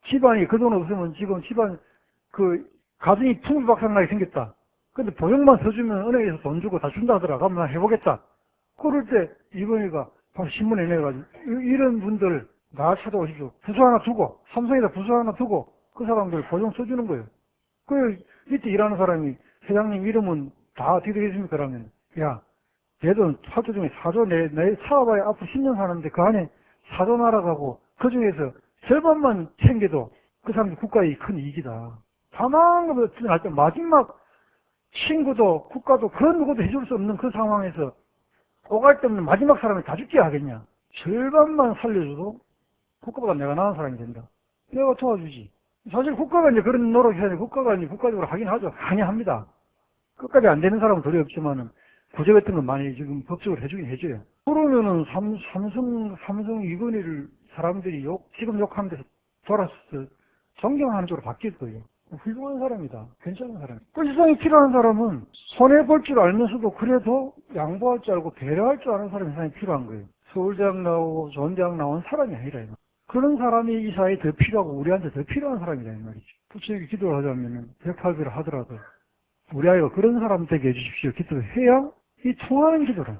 집안이 그 돈 없으면 지금 집안, 가정이 풍비박산나게 생겼다. 근데 보증만 서주면 은행에서 돈 주고 다 준다 하더라. 그럼 나 해보겠다. 그럴 때 이건희가 바로 신문에 내가지고, 이런 분들 나 찾아오십시오. 부서 하나 두고, 삼성에다 부서 하나 두고, 그 사람들 보증 써주는 거예요. 그 밑에 일하는 사람이 회장님 이름은 다 어떻게 되겠습니까? 그러면, 야, 내 돈 8조 중에 4조 내 사업에 앞으로 10년 사는데 그 안에 4조 날아가고 그 중에서 절반만 챙겨도 그 사람이 국가의 큰 이익이다. 사망을 할 때 마지막 친구도 국가도 그 누구도 해줄 수 없는 그 상황에서 오갈 데 없는 마지막 사람이 다 죽게 하겠냐. 절반만 살려줘도 국가보다 내가 나은 사람이 된다. 내가 도와주지. 사실 국가가 이제 그런 노력해야 돼. 국가가 이제 국가적으로 하긴 하죠. 많이 합니다. 끝까지 안 되는 사람은 도리 없지만은 구제 같은 건 많이 지금 법적으로 해주긴 해줘요. 그러면은 삼성 이건희를 사람들이 지금 욕하는 데서 돌아서 존경하는 쪽으로 바뀔 거예요. 훌륭한 사람이다. 괜찮은 사람. 그 세상에 필요한 사람은 손해볼 줄 알면서도 그래도 양보할 줄 알고 배려할 줄 아는 사람이 세상에 필요한 거예요. 서울대학 나오고 좋은 대학 나온 사람이 아니라 이 그런 사람이 이 사회에 더 필요하고 우리한테 더 필요한 사람이다 이 말이죠. 부처에게 기도를 하자면은 108배를 하더라도 우리 아이가 그런 사람 되게 해주십시오. 기도를 해야 이 통하는 기도라.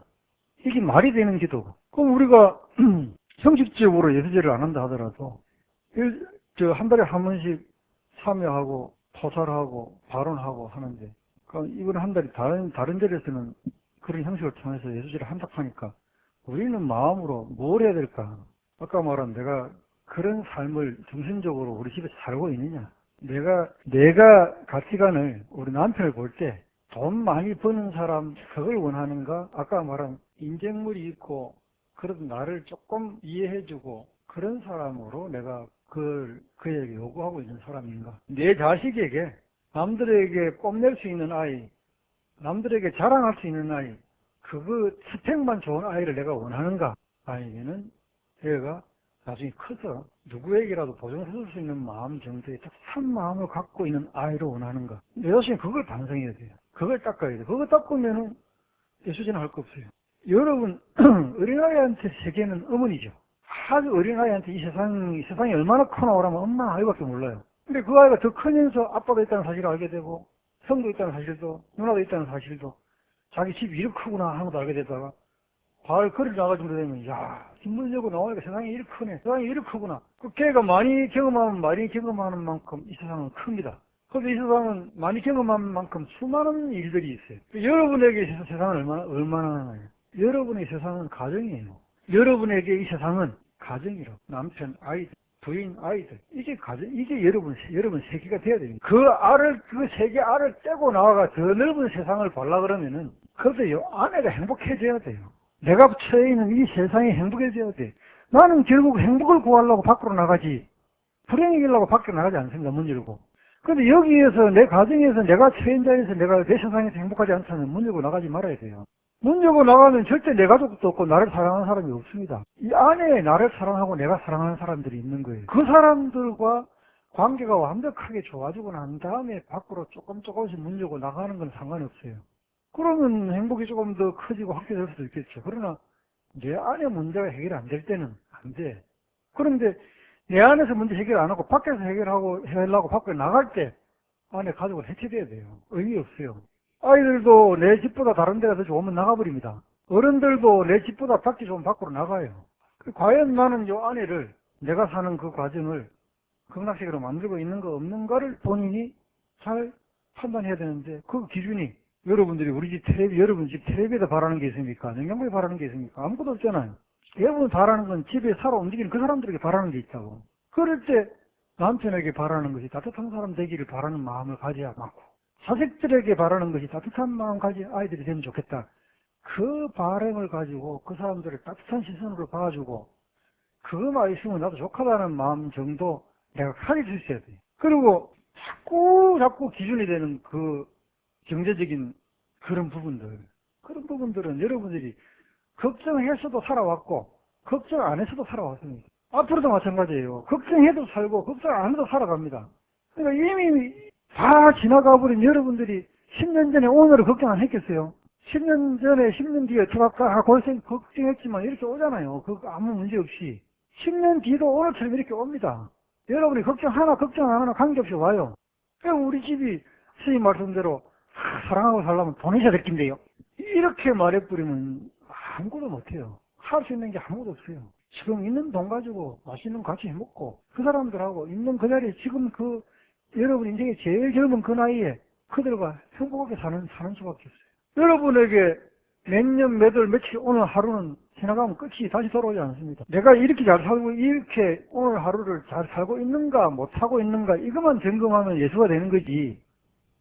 이게 말이 되는 기도고. 그럼 우리가 형식적으로 예수제를 안 한다 하더라도 한 달에 한 번씩 참여하고 토설하고 발언하고 하는데 이번 한 달이 다른 절에서는 그런 형식을 통해서 예수제를 한다 하니까 우리는 마음으로 뭘 해야 될까? 아까 말한 내가 그런 삶을 정신적으로 우리 집에서 살고 있느냐? 내가 가치관을 우리 남편을 볼 때 돈 많이 버는 사람 그걸 원하는가? 아까 말한 인정물이 있고 그래도 나를 조금 이해해주고 그런 사람으로 내가 그에게 요구하고 있는 사람인가? 내 자식에게 남들에게 뽐낼 수 있는 아이, 남들에게 자랑할 수 있는 아이, 그거 스펙만 좋은 아이를 내가 원하는가? 아니면은 얘가 나중에 커서 누구에게라도 보증해줄 수 있는 마음 정도의 탁한 마음을 갖고 있는 아이를 원하는가? 내 자신이 그걸 반성해야 돼요. 그걸 닦아야 돼요. 그거 닦으면은 예수제는 할 거 없어요. 여러분, 어린아이한테 세계는 어머니죠. 아주 어린아이한테 이 세상이 얼마나 크나 오라면 엄마 아이밖에 몰라요. 근데 그 아이가 더 크면서 아빠도 있다는 사실을 알게 되고, 형도 있다는 사실도, 누나도 있다는 사실도, 자기 집이 이렇게 크구나 하는 것도 알게 되다가, 거리를 나가지고 그러면, 야, 뒷문 열고 나오니까 세상이 이렇게 크네. 세상이 이렇게 크구나. 그 걔가 많이 경험하는 만큼 이 세상은 큽니다. 그래서 이 세상은 많이 경험한 만큼 수많은 일들이 있어요. 여러분에게 세상은 얼마나 하나요? 여러분의 세상은 가정이에요. 여러분에게 이 세상은 가정이라고. 남편, 아이들, 부인, 아이들. 이게 가정, 이게 여러분 세계가 돼야 됩니다. 그 세계 알을 떼고 나와가 더 넓은 세상을 보려고 그러면은, 그래도 요 아내가 행복해져야 돼요. 내가 처해 있는 이 세상이 행복해져야 돼. 나는 결국 행복을 구하려고 밖으로 나가지, 불행이기려고 밖으로 나가지 않습니다. 문 열고. 근데 여기에서, 내 가정에서, 내가 처한 자리에서 내가 내 세상에서 행복하지 않다면 문 열고 나가지 말아야 돼요. 문 열고 나가면 절대 내 가족도 없고 나를 사랑하는 사람이 없습니다. 이 안에 나를 사랑하고 내가 사랑하는 사람들이 있는 거예요. 그 사람들과 관계가 완벽하게 좋아지고 난 다음에 밖으로 조금씩 문 열고 나가는 건 상관없어요. 그러면 행복이 조금 더 커지고 확대될 수도 있겠죠. 그러나 내 안에 문제가 해결이 안 될 때는 안 돼. 그런데 내 안에서 문제 해결 안 하고 밖에서 해결하려고 밖으로 나갈 때 안에 가족을 해체돼야 돼요. 의미 없어요. 아이들도 내 집보다 다른 데가 더 좋으면 나가버립니다. 어른들도 내 집보다 밖이 좋으면 밖으로 나가요. 과연 나는 이 아내를, 내가 사는 그 과정을 극락식으로 만들고 있는가 없는가를 본인이 잘 판단해야 되는데, 그 기준이 여러분들이 여러분 집 텔레비에다 바라는 게 있습니까? 냉장고에 바라는 게 있습니까? 아무것도 없잖아요. 여러분 바라는 건 집에 살아 움직이는 그 사람들에게 바라는 게 있다고. 그럴 때 남편에게 바라는 것이 따뜻한 사람 되기를 바라는 마음을 가져야 맞고, 자식들에게 바라는 것이 따뜻한 마음 가진 아이들이 되면 좋겠다. 그 바람을 가지고 그 사람들을 따뜻한 시선으로 봐주고, 그거만 있으면 나도 좋겠다는 마음 정도 내가 가질 수 있어야 돼. 그리고 자꾸 기준이 되는 그 경제적인 그런 부분들은 여러분들이 걱정해서도 살아왔고, 걱정 안 해서도 살아왔습니다. 앞으로도 마찬가지예요. 걱정해도 살고, 걱정 안 해도 살아갑니다. 그러니까 이미 다 지나가버린 여러분들이 10년 전에 오늘을 걱정 안 했겠어요? 10년 전에, 10년 뒤에 들어갈까 걱정했지만 이렇게 오잖아요. 아무 문제 없이. 10년 뒤도 오늘처럼 이렇게 옵니다. 여러분이 걱정 안 하나 관계없이 와요. 우리 집이 스님 말씀대로 사랑하고 살려면 돈 있어야 될 낀데요. 이렇게 말해버리면 아무것도 못해요. 할 수 있는 게 아무것도 없어요. 지금 있는 돈 가지고 맛있는 거 같이 해먹고 그 사람들하고 있는 그 자리에 지금 여러분 인생의 제일 젊은 그 나이에 그들과 행복하게 사는 수밖에 없어요. 여러분에게 몇 년, 몇 월, 며칠 오늘 하루는 지나가면 끝이 다시 돌아오지 않습니다. 내가 이렇게 잘 살고 이렇게 오늘 하루를 잘 살고 있는가 못하고 있는가 이것만 점검하면 예수가 되는 거지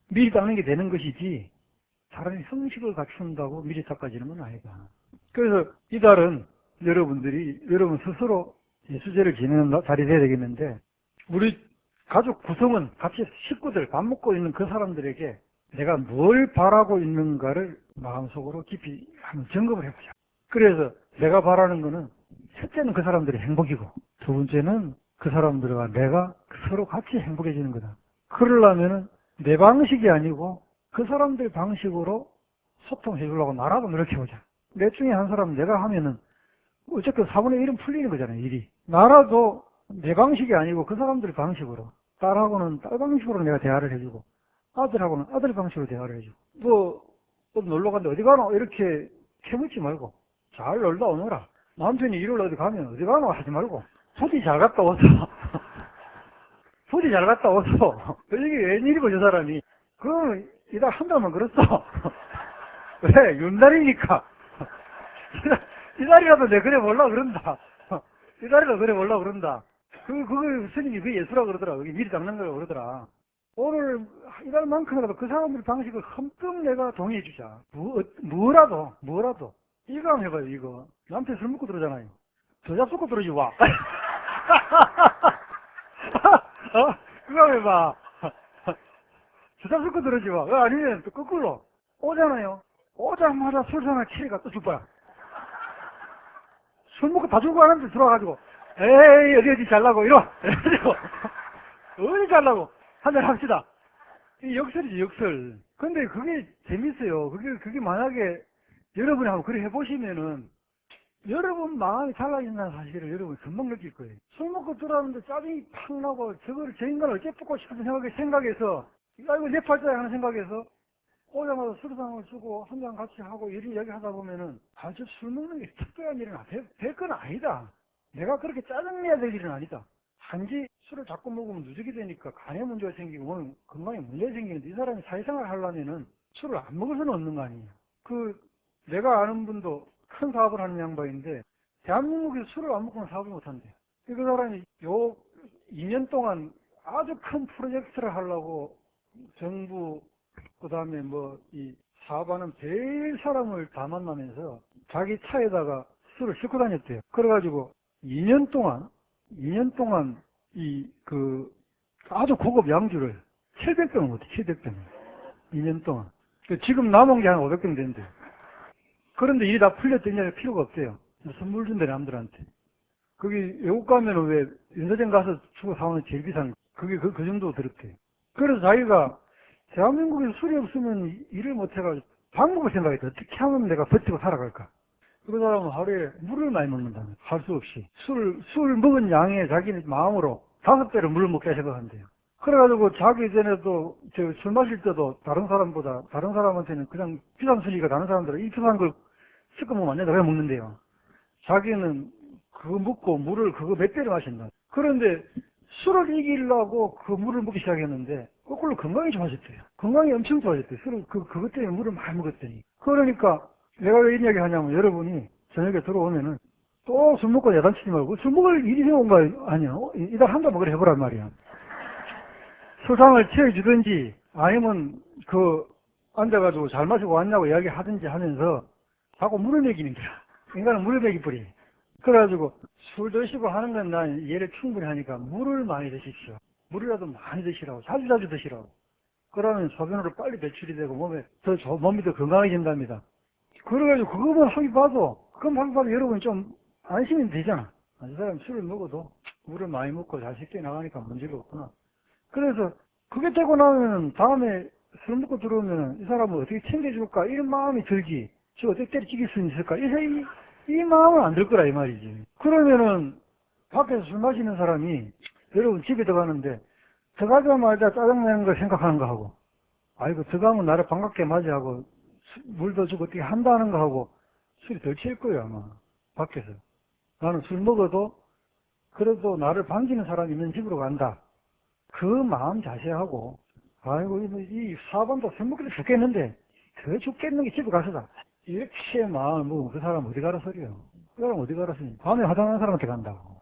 미리 닦는 게 되는 것이지 차라리 형식을 갖춘다고 미리 닦아지는 건 아니다. 그래서 이달은 여러분 스스로 예수제를 지내는 자리 돼야 되겠는데 우리 가족 구성원 같이 식구들 밥 먹고 있는 그 사람들에게 내가 뭘 바라고 있는가를 마음속으로 깊이 한번 점검을 해보자. 그래서 내가 바라는 거는 첫째는 그 사람들의 행복이고 두 번째는 그 사람들과 내가 서로 같이 행복해지는 거다. 그러려면은 내 방식이 아니고 그 사람들 방식으로 소통해 주려고 나라도 노력해보자. 넷 중에 한 사람 내가 하면은 어쨌든 4분의 1은 풀리는 거잖아요, 일이. 나라도 내 방식이 아니고 그 사람들 방식으로 딸하고는 딸 방식으로 내가 대화를 해주고 아들하고는 아들 방식으로 대화를 해주고 또 놀러 갔는데 어디 가노? 이렇게 캐묻지 말고 잘 놀다 오너라. 남편이 일요일 어디 가면 어디 가노? 하지 말고 부디 잘 갔다 오소. 부디 잘 갔다 오소. 이게 웬일이고 저 사람이. 그러면 이달 한 달만 그랬어. 왜? 윤달이니까. 이달이라도 내 그래 몰라 그런다. 이달이라도 그래 몰라 그런다. 스님이 그 예수라고 그러더라. 그게 미리 닦는 거라고 그러더라. 오늘 이달만큼이라도 그 사람들 방식을 흠뻑 내가 동의해 주자. 뭐라도. 이거 한번 해봐요, 이거. 남편 술 먹고 들어오잖아요. 저 잡수고 들어오지, 와. 그거 한번 해봐. 저 잡수고 들어오지, 와. 아니면 또 거꾸로. 오잖아요. 오자마자 술 하나 치니까 또 줄 거야. 술 먹고 다 주고 가는데 들어와가지고, 에이, 어디 잘라고, 이러. 어디 잘라고. 한잔 합시다. 이 역설이지, 역설. 근데 그게 재밌어요. 그게 만약에 여러분이 한번 그래 해보시면은 여러분 마음이 달라진다는 사실을 여러분이 금방 느낄 거예요. 술 먹고 들어왔는데 짜증이 팍 나고 저 인간을 어째 뽑고 싶은 생각에서 이거 내 팔자야 하는 생각에서 오자마자 술상을 주고 한잔 같이 하고 이런 이야기 하다 보면은 저 술 먹는 게 특별한 일은 될 건 아니다. 내가 그렇게 짜증내야 될 일은 아니다. 단지 술을 자꾸 먹으면 누적이 되니까 간에 문제가 생기고 오늘 건강에 문제가 생기는데 이 사람이 사회생활 하려면은 술을 안 먹을 수는 없는 거 아니에요. 내가 아는 분도 큰 사업을 하는 양반인데 대한민국에서 술을 안 먹고는 사업을 못 한대요. 그 사람이 요 2년 동안 아주 큰 프로젝트를 하려고 정부 그다음에 이 사업하는 별 사람을 다 만나면서 자기 차에다가 술을 싣고 다녔대요. 그래가지고 2년 동안 아주 고급 양주를 700병을 못해, 700병. 2년 동안. 지금 남은 게 한 500병 된대요. 그런데 일이 다 풀렸더니 필요가 없대요. 선물 준대, 남들한테. 거기 외국 가면은 왜 윤서점 가서 주고 사오는 제일 비싼 그 정도 들었대요. 그래서 자기가 대한민국에서 술이 없으면 일을 못해가지고 방법을 생각했대. 어떻게 하면 내가 버티고 살아갈까? 그 사람은 하루에 물을 많이 먹는다. 할 수 없이. 술 먹은 양에 자기 마음으로 5배로 물을 먹게 생각한대요. 그래가지고 자기 전에도 술 마실 때도 다른 사람한테는 그냥 비싼 술이니까 다른 사람들은 이 비싼 걸 섞어 먹으면 안 된다. 왜 먹는데요? 자기는 그거 먹고 물을 그거 몇 배를 마신다. 그런데 술을 이기려고 그 물을 먹기 시작했는데 거꾸로 건강이 좋아졌대요. 건강이 엄청 좋아졌대요. 그것 때문에 물을 많이 먹었더니. 그러니까 내가 왜 이런 이야기 하냐면 여러분이 저녁에 들어오면은 또 술 먹고 야단치지 말고 술 먹을 일이 생겨온 거 아니야. 이달 한 달 먹으러 해보란 말이야. 술상을 채워주든지 아니면 앉아가지고 잘 마시고 왔냐고 이야기 하든지 하면서 자꾸 물을 먹이는 거야. 인간은 물을 먹이 뿌리. 그래가지고 술 드시고 하는 건 난 이해를 충분히 하니까 물을 많이 드십시오. 물이라도 많이 드시라고. 자주 드시라고. 그러면 소변으로 빨리 배출이 되고 몸이 더 건강해진답니다. 그래가지고 그것만 하기 봐도 여러분이 좀 안심이 되잖아. 이 사람 술을 먹어도 물을 많이 먹고 잘 씻겨 나가니까 문제가 없구나. 그래서 그게 되고 나면 다음에 술 먹고 들어오면 이 사람을 어떻게 챙겨줄까? 이런 마음이 들지. 저 어떻게 때려 죽일 수 있을까? 이 마음은 안 들 거라, 이 말이지. 그러면은, 밖에서 술 마시는 사람이, 여러분 집에 들어가는데, 들어가자마자 짜증내는 걸 생각하는 거 하고, 아이고, 들어가면 나를 반갑게 맞이하고, 물도 주고 어떻게 한다는 거 하고, 술이 덜 취할 거예요, 아마. 밖에서. 나는 술 먹어도, 그래도 나를 반기는 사람이 있는 집으로 간다. 그 마음 자세하고, 아이고, 이 사반도 술 먹기도 죽겠는데, 더 죽겠는 게 집에 가서다. 이렇게 마음을 먹으면 그 사람 어디 가라 소리요? 그 사람 어디 가라 소리? 밤에 화장하는 사람한테 간다고.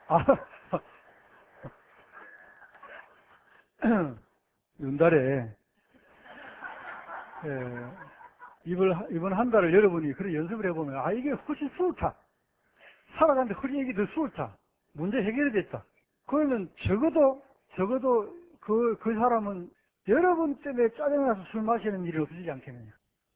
아, 윤달에, 이번 한 달을 여러분이 그런 연습을 해보면, 아, 이게 훨씬 수월타. 살아가는데 허리 얘기 더 수월타. 문제 해결이 됐다. 그러면 적어도 그 사람은 여러분 때문에 짜증나서 술 마시는 일이 없어지지 않겠느냐.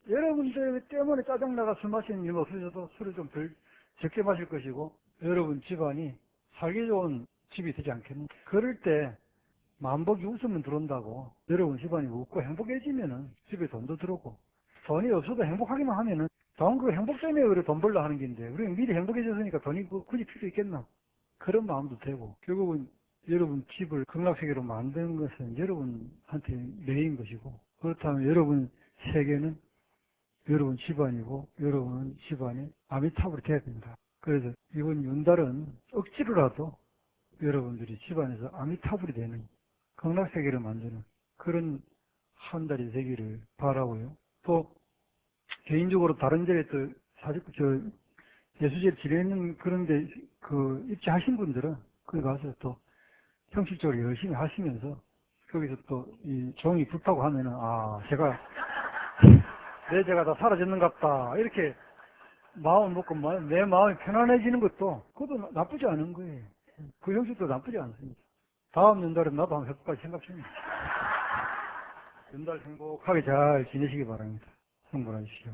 여러분 때문에 짜증나가 술 마시는 일이 없어져도 술을 좀 덜 적게 마실 것이고, 여러분 집안이 살기 좋은 집이 되지 않겠느냐. 그럴 때 만복이 웃으면 들어온다고. 여러분 집안이 웃고 행복해지면은 집에 돈도 들어오고, 돈이 없어도 행복하기만 하면은 돈 그 행복 때문에 우리 돈 벌려 하는 긴데, 우리는 미리 행복해졌으니까 돈이 굳이 필요 있겠나. 그런 마음도 되고, 결국은 여러분 집을 극락세계로 만드는 것은 여러분한테 매인 것이고, 그렇다면 여러분 세계는 여러분 집안이고, 여러분 집안이 아미타불이 돼야 된다. 그래서 이번 윤달은 억지로라도 여러분들이 집안에서 아미타불이 되는 극락세계를 만드는 그런 한 달이 되기를 바라고요. 또 개인적으로 다른 절에 또 사실 예수제를 지내는 그런데 입지하신 분들은 거기 가서 또 형식적으로 열심히 하시면서 거기서 또 이 종이 불타고 하면은, 아, 내 죄가 다 사라졌는갑다, 이렇게 마음을 먹고 내 마음이 편안해지는 그것도 나쁘지 않은 거예요. 그 형식도 나쁘지 않습니다. 다음 연달은 나도 한번 해볼까 생각 중입니다. 연달 행복하게 잘 지내시기 바랍니다. 성불하십시오.